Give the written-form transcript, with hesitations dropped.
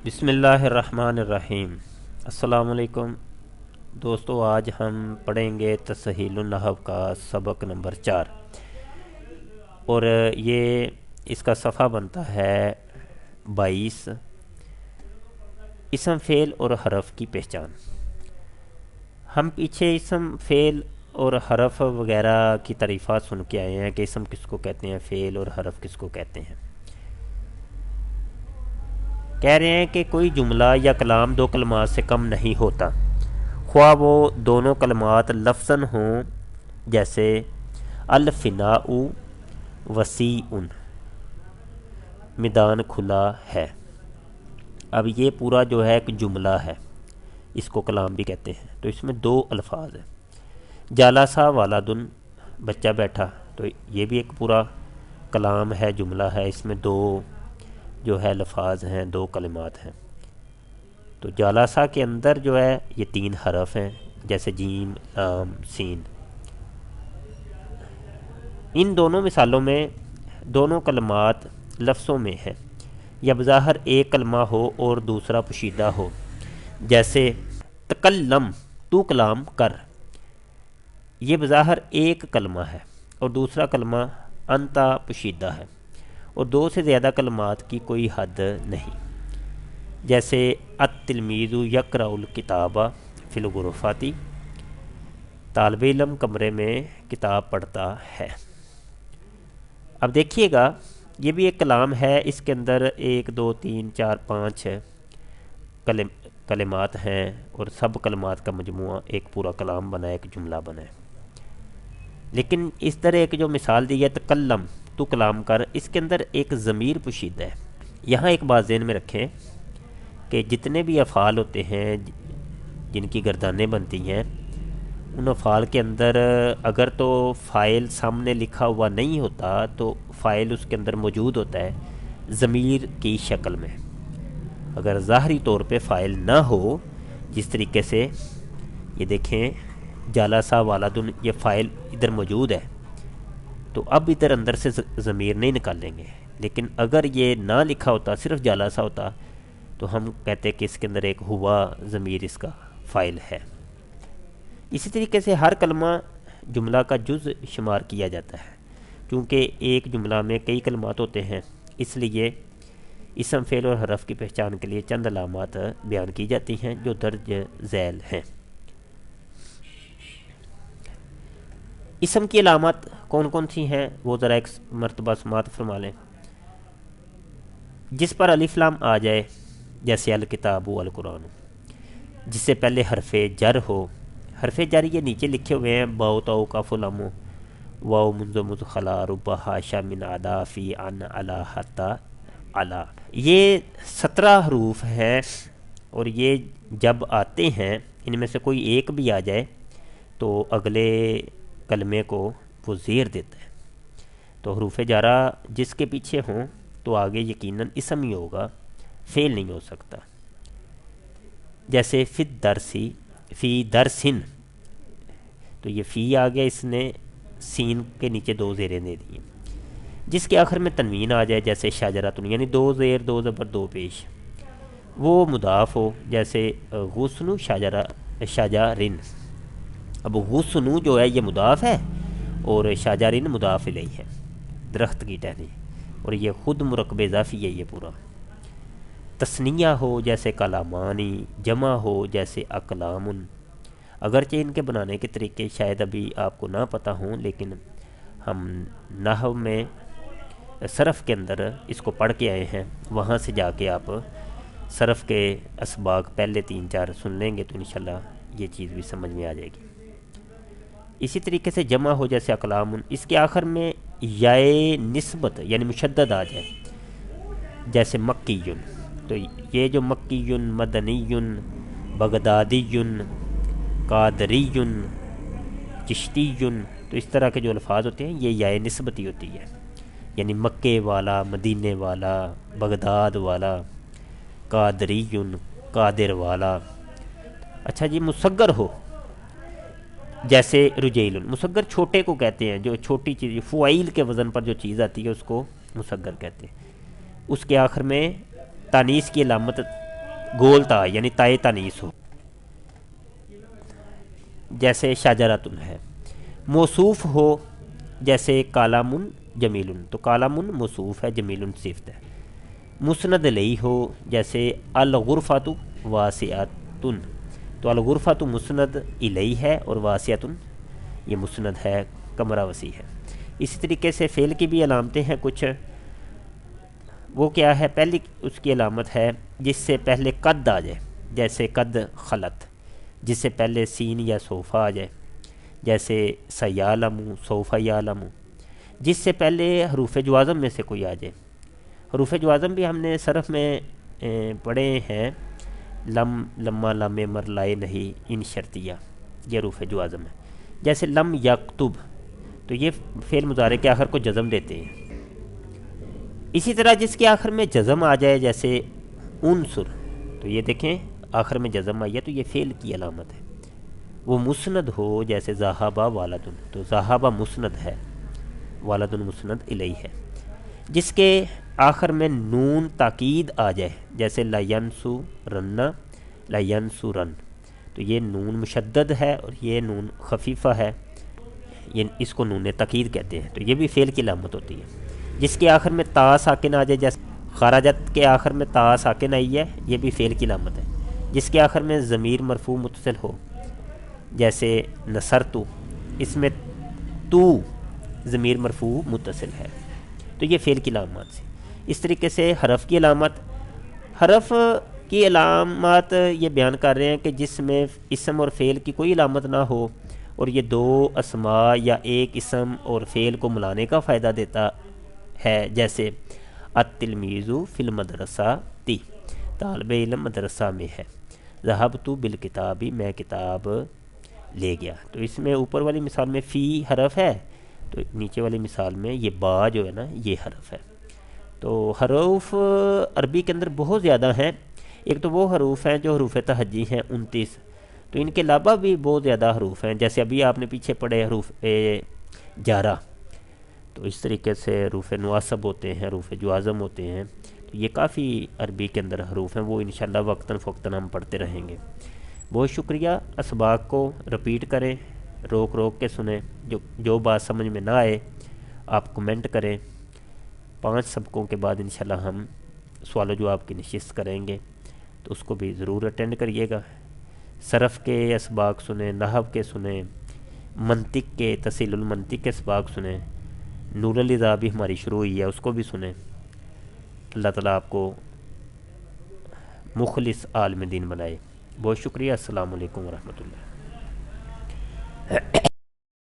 بسم اللہ الرحمن الرحیم۔ السلام علیکم دوستو، آج ہم پڑھیں گے تسہیل النحو کا سبق نمبر 4 اور یہ اس کا صفحہ بنتا ہے 22۔ اسم فعل اور حرف کی پہچان۔ ہم پیچھے اسم فعل اور حرف وغیرہ کی تعریفات سن کے آئے ہیں کہ اسم کس کو کہتے ہیں، فعل اور حرف کس کو کہتے ہیں۔ کہہ رہے ہیں کہ کوئی جملہ یا کلام دو کلمات سے کم نہیں ہوتا، خواہ وہ دونوں کلمات لفظاً ہوں، جیسے الفناء وسیع، میدان کھلا ہے۔ اب یہ پورا جو ہے ایک جملہ ہے، اس کو کلام بھی کہتے ہیں، تو اس میں دو الفاظ ہیں۔ جالسا والدن، بچہ بیٹھا، تو یہ بھی ایک پورا کلام ہے، جملہ ہے، اس میں دو جو ہے لفظ ہیں، دو کلمات ہیں۔ تو جالسا کے اندر جو ہے یہ 3 حرف ہیں، جیسے جیم، لام، سین۔ ان دونوں مثالوں میں دونوں کلمات لفظوں میں ہیں، یا بظاہر ایک کلمہ ہو اور دوسرا پوشیدہ ہو، جیسے تکلم، تو کلام کر، یہ بظاہر ایک کلمہ ہے اور دوسرا کلمہ انتا پوشیدہ ہے، اور 2 سے زیادہ کلمات کی کوئی حد نہیں، جیسے التلمیذ یقرأ الکتاب فی الغرفۃ، طالب علم کمرے میں کتاب پڑھتا ہے۔ اب دیکھیے گا، یہ بھی ایک کلام ہے، اس کے اندر 1 2 3 4 5 کلمات ہیں، اور سب کلمات کا مجموعہ ایک پورا کلام بنا ہے، ایک جملہ بنا ہے۔ لیکن اس طرح ایک جو مثال دی ہے تکلم، تو کلام کر، اس کے اندر ایک ضمیر پوشیدہ ہے۔ یہاں ایک بات ذہن میں رکھیں کہ جتنے بھی افعال ہوتے ہیں جن کی گردانیں بنتی ہیں، ان افعال کے اندر اگر تو فاعل سامنے لکھا ہوا نہیں ہوتا تو فاعل اس کے اندر موجود ہوتا ہے ضمیر کی شکل میں۔ اگر ظاہری طور پہ فاعل نہ ہو، جس طریقے سے یہ دیکھیں جالسا والدن، یہ فاعل ادھر موجود ہے، تو اب ادھر اندر سے ضمیر نہیں نکالیں گے، لیکن اگر یہ نہ لکھا ہوتا، صرف جالسا ہوتا، تو ہم کہتے کہ اس کے اندر ایک ہوا ضمیر اس کا فاعل ہے۔ اسی طریقے سے ہر کلمہ جملہ کا جز شمار کیا جاتا ہے، کیونکہ ایک جملہ میں کئی کلمات ہوتے ہیں، اس لیے اسم فعل اور حرف کی پہچان کے لیے چند علامات بیان کی جاتی ہیں جو درج ذیل ہیں۔ اسم کی علامات کون کون سی ہیں وہ ذرا ایک مرتبہ سماعت فرما لیں۔ جس پر الف لام آ جائے، جیسے الکتاب القرآن، جس سے پہلے حرف جر ہو، حرف جر یہ نیچے لکھے ہوئے ہیں، باؤ تاؤ کاف لام، واؤ منذ مدخلا رب حاشا من عدا فی عن علا حتی علا، یہ 17 حروف ہیں، اور یہ جب آتے ہیں ان میں سے کوئی ایک بھی آ جائے تو اگلے کلمے کو وہ زیر دیتا ہے۔ تو حروف جارہ جس کے پیچھے ہوں تو آگے یقیناً اسم ہی ہوگا، فعل نہیں ہو سکتا، جیسے فی درسی، فی درسن، تو یہ فی آ گیا، اس نے سین کے نیچے 2 زیریں دے دی ہیں۔ جس کے آخر میں تنوین آ جائے، جیسے شاجراتن، یعنی 2 زیر 2 زبر 2 پیش، وہ مضاف ہو، جیسے غصن شاجرن۔ اب غصن جو ہے یہ مضاف ہے اور شاجرن مضاف الیہ ہے، درخت کی ٹہنی، اور یہ خود مرکب اضافی ہے یہ پورا۔ تثنیہ ہو جیسے کلامانی، جمع ہو جیسے اقلامن، اگرچہ ان کے بنانے کے طریقے شاید ابھی آپ کو نہ پتہ ہوں، لیکن ہم نحو میں صرف کے اندر اس کو پڑھ کے آئے ہیں، وہاں سے جا کے آپ صرف کے اسباق پہلے 3 4 سن لیں گے تو انشاءاللہ یہ چیز بھی سمجھ میں آ جائے گی۔ اسی طریقے سے جمع ہو جیسے اقلام، اس کے آخر میں یائے نسبت یعنی مشدد آ جائے، جیسے مکی، تو یہ جو مکی، مدنی، بغدادی، قادری، چشتی، تو اس طرح کے جو الفاظ ہوتے ہیں یہ یائے نسبتی ہوتی ہے، یعنی مکے والا، مدینے والا، بغداد والا، قادری، قادر والا۔ اچھا جی، مصغر ہو جیسے رجیل، مصغر چھوٹے کو کہتے ہیں، جو چھوٹی چیز فعیل کے وزن پر جو چیز آتی ہے اس کو مصغر کہتے ہیں۔ اس کے آخر میں تانیث کی علامت گول تا یعنی تائے تانیس ہو، جیسے شجراتن ہے۔ موصوف ہو جیسے کالامن جمیلن، تو کالامن موصوف ہے، جمیلن صفت ہے۔ مسند الیہ ہو جیسے الغرفۃ واسعۃن، تو الغرفۃ مسند الیہ ہے اور واسعۃن یہ مسند ہے، کمرہ وسیع ہے۔ اسی طریقے سے فعل کی بھی علامتیں ہیں کچھ، وہ کیا ہے؟ پہلی اس کی علامت ہے جس سے پہلے قد آ جائے، جیسے قد خلط، جس سے پہلے سین یا صوفہ آ جائے، جیسے سیعلم سوف یعلم، جس سے پہلے حروف جوازم میں سے کوئی آ جائے۔ حروف جوازم بھی ہم نے صرف میں پڑھے ہیں، لم، لما، لام مر، لائے نہیں، ان شرطیہ، یہ حروف جوازم ہے۔ جیسے لم یکتب، تو یہ فعل مضارع کے آخر کو جزم دیتے ہیں۔ اسی طرح جس کے آخر میں جزم آ جائے جیسے انصر، تو یہ دیکھیں آخر میں جزم آئی ہے تو یہ فعل کی علامت ہے۔ وہ مسند ہو جیسے ذہبہ والدن، تو ذہبہ مسند ہے، والدن مسند الیہ ہے۔ جس کے آخر میں نون تاکید آ جائے جیسے لا ینصرن، لا ینصرن، تو یہ نون مشدد ہے اور یہ نون خفیفہ ہے، یہ اس کو نون تاکید کہتے ہیں، تو یہ بھی فعل کی علامت ہوتی ہے۔ جس کے آخر میں تا ساکن آ جائے جیسے خراجت کے آخر میں تا ساکن آئی ہے، یہ بھی فعل کی علامت ہے۔ جس کے آخر میں ضمیر مرفوع متصل ہو جیسے نصرتو، اس میں تو ضمیر مرفوع متصل ہے، تو یہ فعل کی علامات سے۔ اس طریقے سے حرف کی علامت، حرف کی علامات یہ بیان کر رہے ہیں کہ جس میں اسم اور فعل کی کوئی علامت نہ ہو اور یہ دو اسماء یا ایک اسم اور فعل کو ملانے کا فائدہ دیتا ہے، جیسے التلمیذ فی المدرسہ تی، طالب علم مدرسہ میں ہے، ذہبت بالکتاب، میں کتاب لے گیا، تو اس میں اوپر والی مثال میں فی حرف ہے، تو نیچے والی مثال میں یہ با جو ہے نا یہ حرف ہے۔ تو حروف عربی کے اندر بہت زیادہ ہیں، ایک تو وہ حروف ہیں جو حروف تہجی ہیں 29، تو ان کے علاوہ بھی بہت زیادہ حروف ہیں، جیسے ابھی آپ نے پیچھے پڑھے حروف جارہ، تو اس طریقے سے حروف نواصب ہوتے ہیں، حروف جوازم ہوتے ہیں، تو یہ کافی عربی کے اندر حروف ہیں، وہ انشاءاللہ وقتاً فوقتاً ہم پڑھتے رہیں گے۔ بہت شکریہ، اسباق کو رپیٹ کریں، روک روک کے سنیں، جو بات سمجھ میں نہ آئے آپ کمنٹ کریں۔ 5 سبقوں کے بعد انشاءاللہ ہم سوال و جواب کی نشست کریں گے، تو اس کو بھی ضرور اٹینڈ کریے گا۔ صرف کے اسباق سنیں، نحو کے سنیں، منطق کے، تحصیل المنطق کے اسباق سنیں، نور الہدیٰ بھی ہماری شروع ہوئی ہے، اس کو بھی سنیں۔ اللہ تعالیٰ آپ کو مخلص عالم دین بنائے۔ بہت شکریہ، السلام علیکم ورحمۃ اللہ۔